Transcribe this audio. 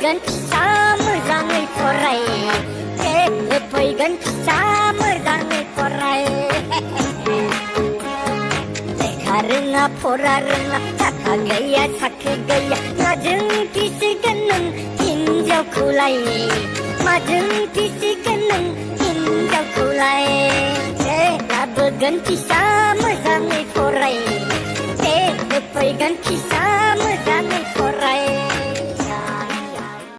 होफैगोन फिसा मोजाङै फराय होफैगोन फिसा मोजाङै फराय लेखा रोङा फरा रोङा थाखा गैया साख्रि गैया माजों फिसिगोन नों हिनजावखौलाय माजों फिसिगोन नों हिनजावखौलाय लाबोगोन फिसा मोजाङै फराय होफैगोन फिसा मोजाङै